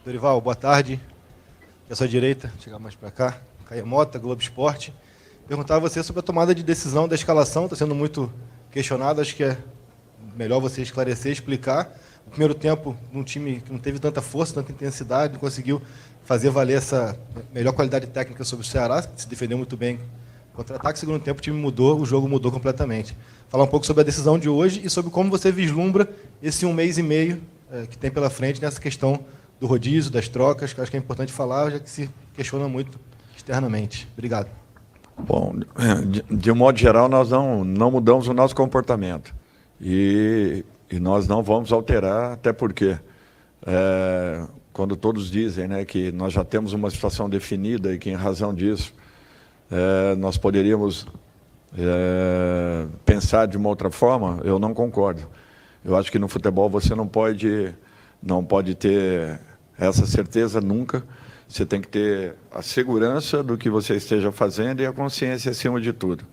Dorival, boa tarde. Aqui à sua direita, chegar mais para cá. Caia Mota, Globo Esporte. Perguntar a você sobre a tomada de decisão da escalação, está sendo muito questionado, acho que é melhor você esclarecer, explicar. No primeiro tempo, um time que não teve tanta força, tanta intensidade, não conseguiu fazer valer essa melhor qualidade técnica sobre o Ceará, que se defendeu muito bem contra-ataque. Segundo tempo, o time mudou, o jogo mudou completamente. Falar um pouco sobre a decisão de hoje e sobre como você vislumbra esse 1 mês e meio que tem pela frente nessa questão do rodízio, das trocas, que eu acho que é importante falar, já que se questiona muito externamente. Obrigado. Bom, de um modo geral, nós não mudamos o nosso comportamento. E nós não vamos alterar, até porque, quando todos dizem, né, que nós já temos uma situação definida e que, em razão disso, nós poderíamos pensar de uma outra forma, eu não concordo. Eu acho que no futebol você não pode ter essa certeza nunca. Você tem que ter a segurança do que você esteja fazendo e a consciência acima de tudo.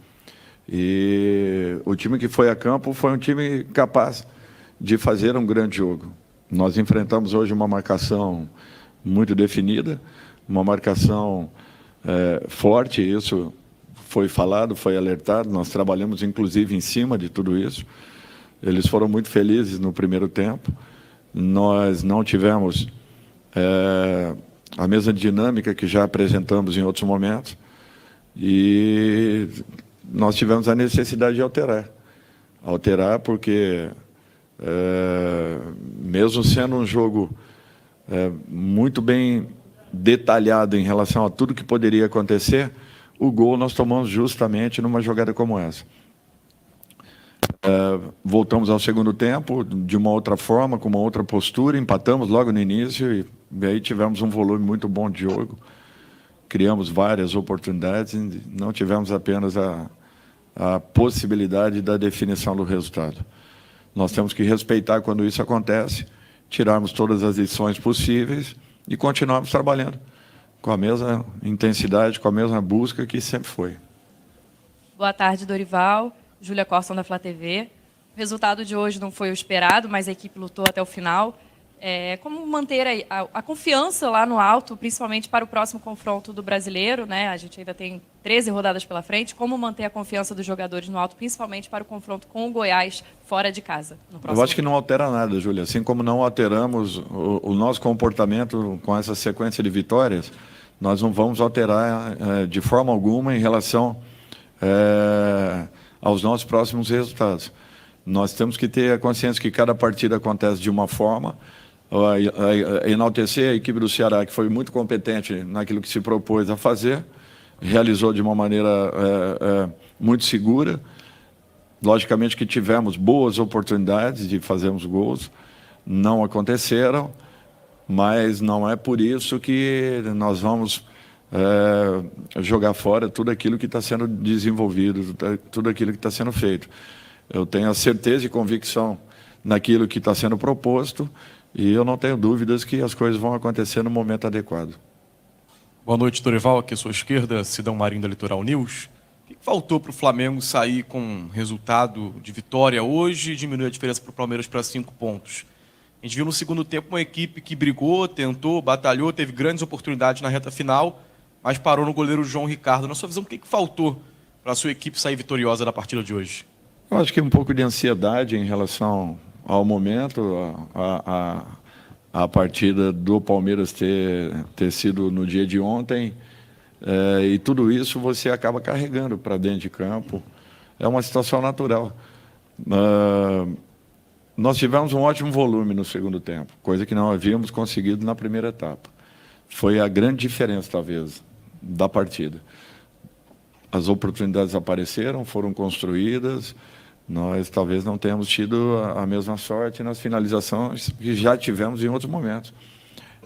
E o time que foi a campo foi um time capaz de fazer um grande jogo. Nós enfrentamos hoje uma marcação muito definida, uma marcação forte, isso foi falado, foi alertado, nós trabalhamos inclusive em cima de tudo isso. Eles foram muito felizes no primeiro tempo. Nós não tivemos a mesma dinâmica que já apresentamos em outros momentos e nós tivemos a necessidade de alterar porque, mesmo sendo um jogo muito bem detalhado em relação a tudo que poderia acontecer, o gol nós tomamos justamente numa jogada como essa. Voltamos ao segundo tempo de uma outra forma, com uma outra postura, empatamos logo no início e aí tivemos um volume muito bom de jogo, criamos várias oportunidades e não tivemos apenas a possibilidade da definição do resultado. Nós temos que respeitar quando isso acontece, tirarmos todas as lições possíveis e continuarmos trabalhando com a mesma intensidade, com a mesma busca que sempre foi. Boa tarde, Dorival. Júlia Corson, da Flá TV. O resultado de hoje não foi o esperado, mas a equipe lutou até o final. Como manter a confiança lá no alto, principalmente para o próximo confronto do Brasileiro, né? A gente ainda tem 13 rodadas pela frente. Como manter a confiança dos jogadores no alto, principalmente para o confronto com o Goiás fora de casa? Eu acho que não altera nada, Júlia. Assim como não alteramos o nosso comportamento com essa sequência de vitórias, nós não vamos alterar de forma alguma em relação aos nossos próximos resultados. Nós temos que ter a consciência que cada partida acontece de uma forma, enaltecer a equipe do Ceará, que foi muito competente naquilo que se propôs a fazer, realizou de uma maneira muito segura. Logicamente que tivemos boas oportunidades de fazermos gols, não aconteceram, mas não é por isso que nós vamos jogar fora tudo aquilo que está sendo desenvolvido, tudo aquilo que está sendo feito. Eu tenho a certeza e convicção naquilo que está sendo proposto e eu não tenho dúvidas que as coisas vão acontecer no momento adequado. Boa noite, Dorival. Aqui à sua esquerda, Sidão Marinho, da Litoral News. O que faltou para o Flamengo sair com resultado de vitória hoje e diminuir a diferença para o Palmeiras para 5 pontos? A gente viu no segundo tempo uma equipe que brigou, tentou, batalhou, teve grandes oportunidades na reta final, mas parou no goleiro João Ricardo. Na sua visão, o que faltou para a sua equipe sair vitoriosa da partida de hoje? Eu acho que um pouco de ansiedade em relação ao momento, a partida do Palmeiras ter sido no dia de ontem, e tudo isso você acaba carregando para dentro de campo. É uma situação natural. Nós tivemos um ótimo volume no segundo tempo, coisa que não havíamos conseguido na primeira etapa. Foi a grande diferença, talvez, da partida. As oportunidades apareceram, foram construídas, nós talvez não tenhamos tido a mesma sorte nas finalizações que já tivemos em outros momentos.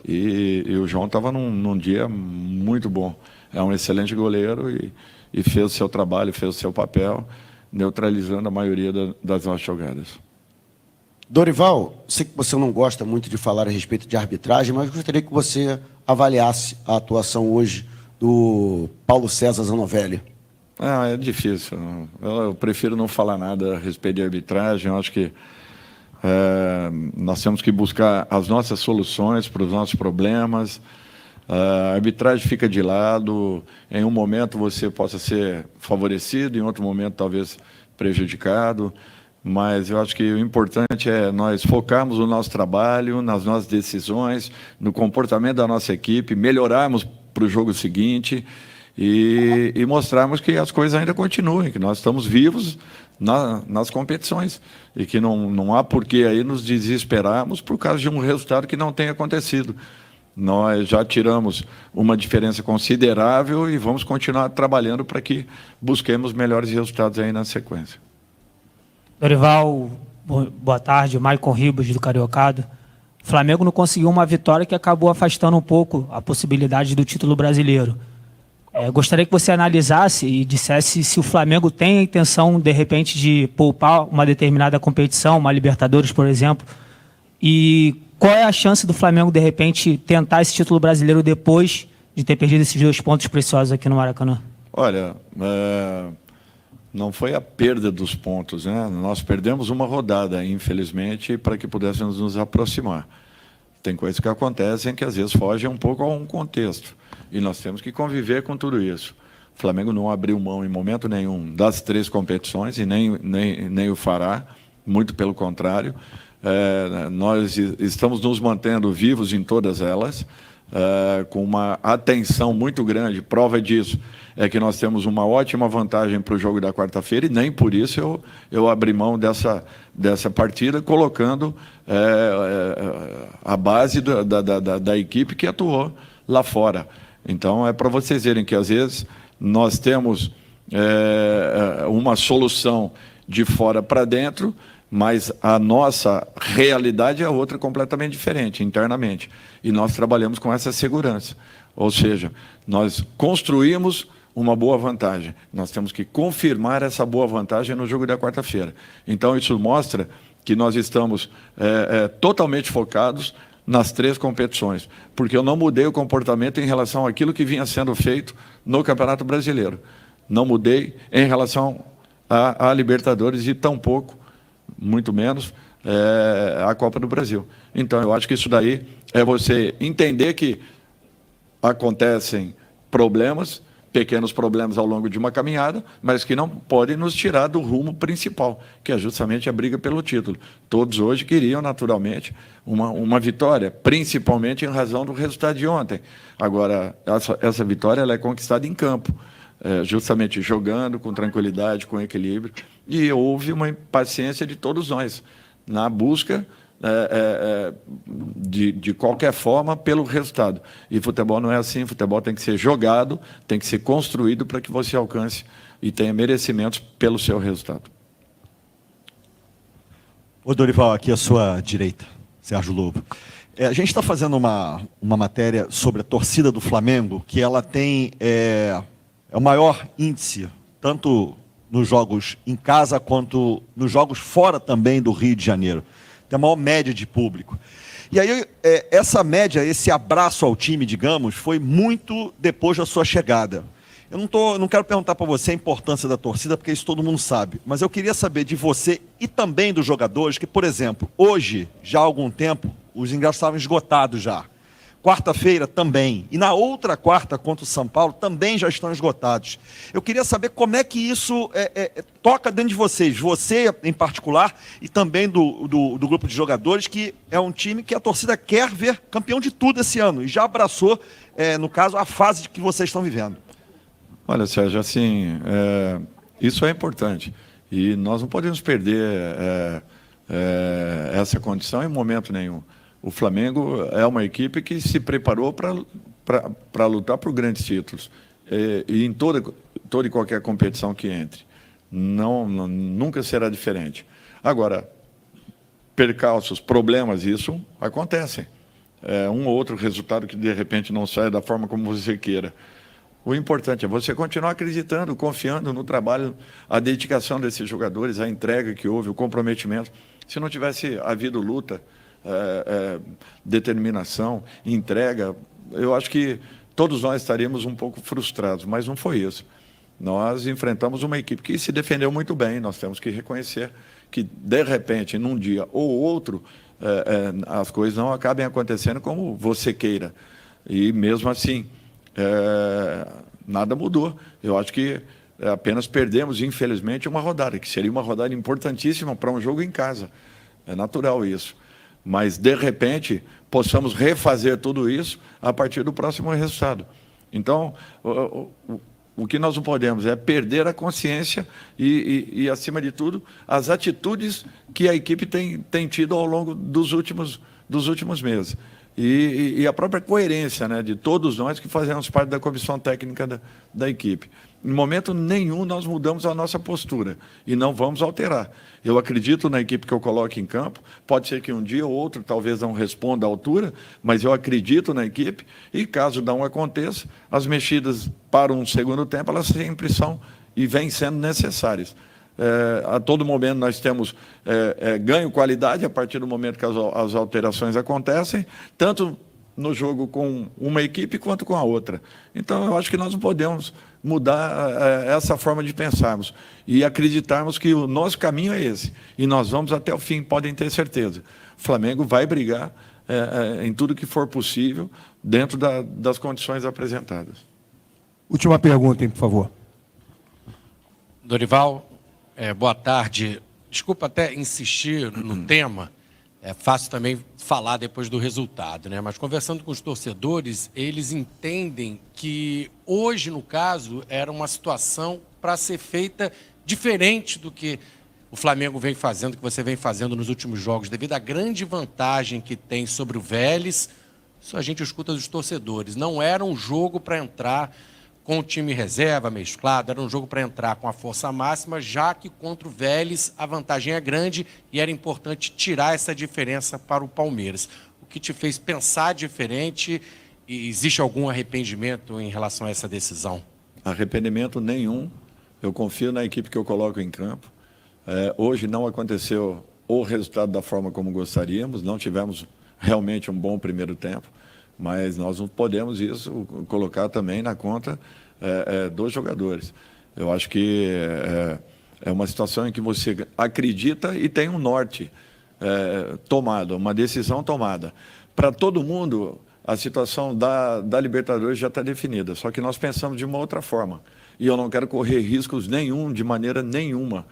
E o João estava num dia muito bom. É um excelente goleiro e fez o seu trabalho, fez o seu papel, neutralizando a maioria das nossas jogadas. Dorival, sei que você não gosta muito de falar a respeito de arbitragem, mas gostaria que você avaliasse a atuação hoje do Paulo César Zanovelli. É difícil. Eu prefiro não falar nada a respeito de arbitragem. Eu acho que Nós temos que buscar as nossas soluções para os nossos problemas. A arbitragem fica de lado. Em um momento você possa ser favorecido, em outro momento talvez prejudicado. Mas eu acho que o importante é nós focarmos no nosso trabalho, nas nossas decisões, no comportamento da nossa equipe, melhorarmos para o jogo seguinte e mostrarmos que as coisas ainda continuam, que nós estamos vivos nas competições e que não há por que aí nos desesperarmos por causa de um resultado que não tenha acontecido. Nós já tiramos uma diferença considerável e vamos continuar trabalhando para que busquemos melhores resultados aí na sequência. Dorival, boa tarde. Maicon Ribas, do Cariocado. O Flamengo não conseguiu uma vitória que acabou afastando um pouco a possibilidade do título brasileiro. Gostaria que você analisasse e dissesse se o Flamengo tem a intenção, de repente, de poupar uma determinada competição, uma Libertadores, por exemplo, e qual é a chance do Flamengo, de repente, tentar esse título brasileiro depois de ter perdido esses 2 pontos preciosos aqui no Maracanã? Olha, não foi a perda dos pontos, né? Nós perdemos uma rodada, infelizmente, para que pudéssemos nos aproximar. Tem coisas que acontecem que às vezes fogem um pouco a um contexto. E nós temos que conviver com tudo isso. O Flamengo não abriu mão em momento nenhum das 3 competições e nem o fará, muito pelo contrário. Nós estamos nos mantendo vivos em todas elas, com uma atenção muito grande. Prova disso é que nós temos uma ótima vantagem para o jogo da quarta-feira e nem por isso eu abri mão dessa partida, colocando a base da equipe que atuou lá fora. Então, é para vocês verem que, às vezes, nós temos uma solução de fora para dentro, mas a nossa realidade é outra completamente diferente, internamente. E nós trabalhamos com essa segurança. Ou seja, nós construímos uma boa vantagem. Nós temos que confirmar essa boa vantagem no jogo da quarta-feira. Então, isso mostra que nós estamos totalmente focados nas 3 competições, porque eu não mudei o comportamento em relação àquilo que vinha sendo feito no Campeonato Brasileiro. Não mudei em relação à Libertadores e tampouco, muito menos, a Copa do Brasil. Então, eu acho que isso daí é você entender que acontecem problemas, pequenos problemas ao longo de uma caminhada, mas que não podem nos tirar do rumo principal, que é justamente a briga pelo título. Todos hoje queriam, naturalmente, uma vitória, principalmente em razão do resultado de ontem. Agora, essa vitória ela é conquistada em campo, justamente jogando com tranquilidade, com equilíbrio, e houve uma impaciência de todos nós, na busca de qualquer forma pelo resultado. E futebol não é assim, futebol tem que ser jogado, tem que ser construído para que você alcance e tenha merecimentos pelo seu resultado. Ô Dorival, aqui à sua direita, Sérgio Lobo. A gente está fazendo uma matéria sobre a torcida do Flamengo, que ela tem o maior índice, tanto nos jogos em casa quanto nos jogos fora também do Rio de Janeiro. Tem a maior média de público. E aí, essa média, esse abraço ao time, digamos, foi muito depois da sua chegada. Eu não quero perguntar para você a importância da torcida, porque isso todo mundo sabe. Mas eu queria saber de você e também dos jogadores, que, por exemplo, hoje, já há algum tempo, os ingressos estavam esgotados já. Quarta-feira também. E na outra quarta, contra o São Paulo, também já estão esgotados. Eu queria saber como é que isso toca dentro de vocês. Você, em particular, e também do grupo de jogadores, que é um time que a torcida quer ver campeão de tudo esse ano. E já abraçou, no caso, a fase que vocês estão vivendo. Olha, Sérgio, assim, isso é importante. E nós não podemos perder essa condição em momento nenhum. O Flamengo é uma equipe que se preparou para lutar por grandes títulos. E em toda e qualquer competição que entre. Nunca será diferente. Agora, percalços, problemas, isso acontecem. Um ou outro resultado que, de repente, não sai da forma como você queira. O importante é você continuar acreditando, confiando no trabalho, a dedicação desses jogadores, a entrega que houve, o comprometimento. Se não tivesse havido luta, determinação, entrega, eu acho que todos nós estaríamos um pouco frustrados, mas não foi isso. Nós enfrentamos uma equipe que se defendeu muito bem, nós temos que reconhecer que, de repente, num dia ou outro, as coisas não acabem acontecendo como você queira. E, mesmo assim, nada mudou. Eu acho que apenas perdemos, infelizmente, uma rodada, que seria uma rodada importantíssima para um jogo em casa. É natural isso. Mas, de repente, possamos refazer tudo isso a partir do próximo resultado. Então, o que nós não podemos é perder a consciência e, acima de tudo, as atitudes que a equipe tem tido ao longo dos últimos meses. E a própria coerência, né, de todos nós que fazemos parte da comissão técnica da equipe. Em momento nenhum nós mudamos a nossa postura e não vamos alterar. Eu acredito na equipe que eu coloco em campo, pode ser que um dia ou outro talvez não responda à altura, mas eu acredito na equipe e, caso não aconteça, as mexidas para um segundo tempo, elas sempre são e vêm sendo necessárias. A todo momento nós temos ganho qualidade a partir do momento que as alterações acontecem, tanto no jogo com uma equipe quanto com a outra. Então, eu acho que nós não podemos mudar essa forma de pensarmos e acreditarmos que o nosso caminho é esse. E nós vamos até o fim, podem ter certeza. O Flamengo vai brigar em tudo que for possível, dentro das condições apresentadas. Última pergunta, hein, por favor. Dorival, boa tarde. Desculpa até insistir no tema, é fácil também falar depois do resultado, né? Mas conversando com os torcedores, eles entendem que hoje, no caso, era uma situação para ser feita diferente do que o Flamengo vem fazendo, que você vem fazendo nos últimos jogos, devido à grande vantagem que tem sobre o Vélez. Isso a gente escuta dos torcedores. Não era um jogo para entrar com o time reserva, mesclado, era um jogo para entrar com a força máxima, já que contra o Vélez a vantagem é grande e era importante tirar essa diferença para o Palmeiras. O que te fez pensar diferente e existe algum arrependimento em relação a essa decisão? Arrependimento nenhum. Eu confio na equipe que eu coloco em campo. Hoje não aconteceu o resultado da forma como gostaríamos, não tivemos realmente um bom primeiro tempo, mas nós não podemos colocar também na conta dos jogadores. Eu acho que é uma situação em que você acredita e tem um norte tomado, uma decisão tomada. Para todo mundo, a situação da Libertadores já está definida, só que nós pensamos de uma outra forma. E eu não quero correr riscos de maneira nenhuma,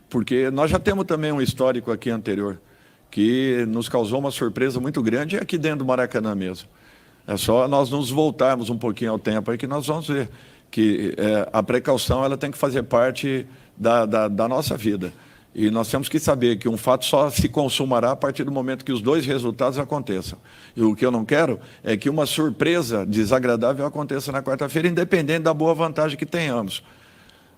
porque nós já temos também um histórico aqui anterior, que nos causou uma surpresa muito grande aqui dentro do Maracanã mesmo. É só nós nos voltarmos um pouquinho ao tempo aí que nós vamos ver que a precaução ela tem que fazer parte da nossa vida. E nós temos que saber que um fato só se consumará a partir do momento que os dois resultados aconteçam. E o que eu não quero é que uma surpresa desagradável aconteça na quarta-feira, independente da boa vantagem que tenhamos.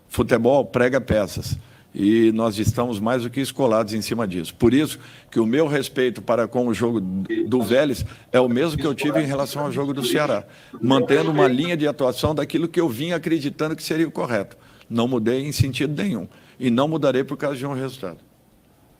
Futebol prega peças. E nós estamos mais do que escolados em cima disso. Por isso que o meu respeito para com o jogo do Vélez é o mesmo que eu tive em relação ao jogo do Ceará, mantendo uma linha de atuação daquilo que eu vinha acreditando que seria o correto. Não mudei em sentido nenhum e não mudarei por causa de um resultado.